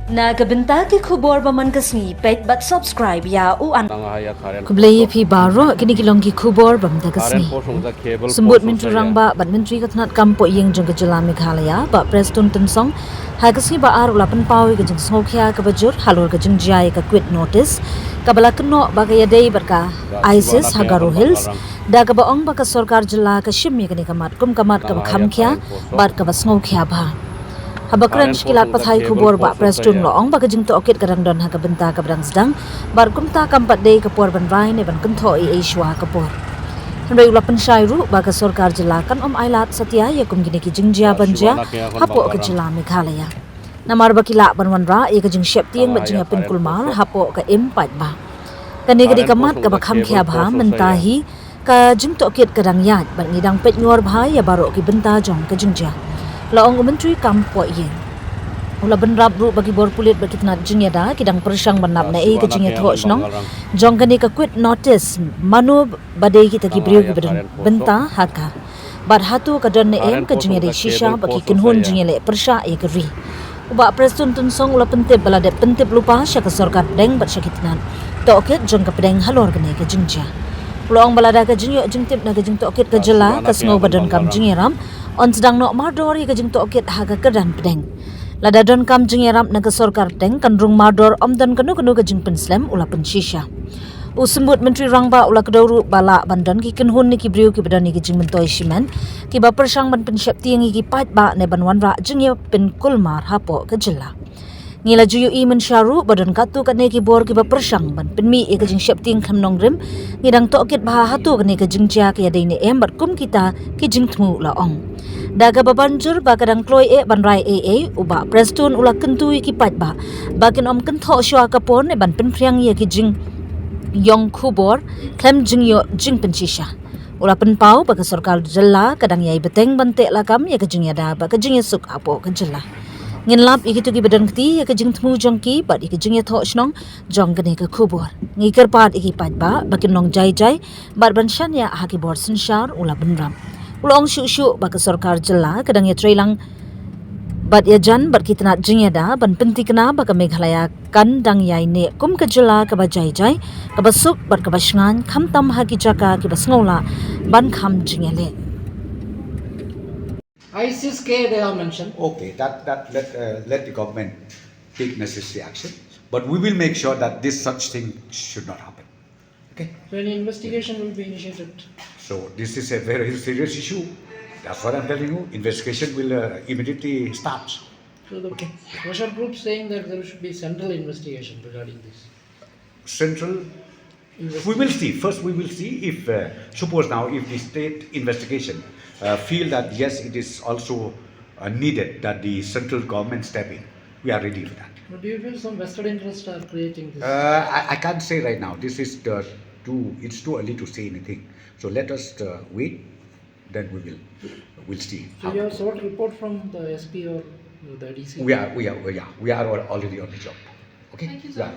Nagabenta ki khubor baman kasni pet but subscribe ya uan. Kublai phi baro kini kilong ki khubor bam da kasni. Sembut menteri rangba bat menteri katnat kampo Ieng jong kejala Meghalaya ba Prestone Tynsong ha kasni ba ar ulapan pawi ke jeng sngokya ke bajur halur ke jeng jai ke quit notice kabala keno ba ke yadai barka ISIS Hagaro Hills da ke baong ba ke Sorkar jela ke shimmi ke ni kamat kum kamat ke khamkya bar ke ba sngokya ba Habakran shkilat pathai kubor ba Prestone loong ba kajing tohkit kadang don ha kabenta kabrang sedang bar kumta kampat dei kapor ban rai ne ban kentho i Asia kapor Henry ulapan syairu ba ka Sorkar jelakan ailat setia ya kum gini ki jingjia banja hapo ke jela Meghalaya namar bakila ban ra ya kajing syep tieng ba jinga pin kulmar hapo ke impat ba kani gadi kamat ka bakham khya bha mentahi ka jing tohkit kadang yat ban ngidang pet ngor bha ya baro ki benta jong ka jingjia Laong menteri kampo Ieng. Ula benrab ru bagi bor pulit bagi tenat jingya da kidang persang benap na ke jingya tho snong. Jong kani ka quit notice manu badai kita ki briu ki benta haka. Bad hatu ka don ne ka jingya de shisha bagi kinhun jingya le persha e kri. Uba Prestone Tynsong ula pentip balade pentip lupa sya ka Sorkar deng bat syakitnan. Tohkit jong ka pedeng halor kani ka jingja. Ulang balada ka jingyo jingtip na ka jing tohkit ka jela ka sngo badon kam jingya ram. On sedang nok mardor ke jing tohkit haga kedan pedeng. Lada don kam jing yaram naga Sorkar pedeng kan rung mardor dan kanu ke jing penslam ula pensisha. Usembut menteri rangba ula kedauru bala bandan ki kenhun ni ki briu ki badan ni ki jing mentoi shimen ki ba persang ban pensyap tieng ki pat ba ne ban wanra jing ya pen kulmar hapo ke jela. Ngila juyu i mensyaru badan katu kat ne ki bor ki ba persang ban penmi e ke jing syap tieng kham nongrim ngidang tohkit bah hatu ke ne ke jing ja ki adai ne bat kum kita ki jing tmu la ong. Daga babanjur ba kadang kloi ban rai uba Prestone ula kentui ki pat ba bakin om kentho shwa kapon ne ban penpriang ye ki jing yong khubor klem jing yo jing pensisha ula penpau ba ka Sorkar jela kadang yai beteng bante lakam ye ke jing yada ba ka jing suk apo ke jela ngin lap ikitu ki badan kti ye ke jing tmu jong ki ba iki jing ye tho snong jong gane ka khubor ngikar pat iki pat ba bakin nong jai bar ban shan ya ha ki bor sinshar ula benram Ulong syuk baka Sorkar jela kadang ya trailang bat ya jan bat kitna jingya da ban penti kena baka Meghalaya kan dang yai ne kum ka jela ka ba jai ka ba suk bat ka ba shngan kham tam ha ki jaka ki ba sngola ban kham jingya le ISIS K they have mentioned. Okay, that let the government take necessary action, but we will make sure that this such thing should not happen. Okay. So an investigation will be initiated. So this is a very serious issue. That's what I'm telling you. Investigation will immediately start. So the pressure group saying that there should be central investigation regarding this. Central. We will see. First, we will see if suppose now if the state investigation feel that yes, it is also needed that the central government step in. We are ready for that. But do you feel some vested interests are creating this? I can't say right now. This is it's too early to say anything. So let us wait. Then we'll see. So you have sought report from the SP or the DC? We are already on the job. Okay. Thank you, sir.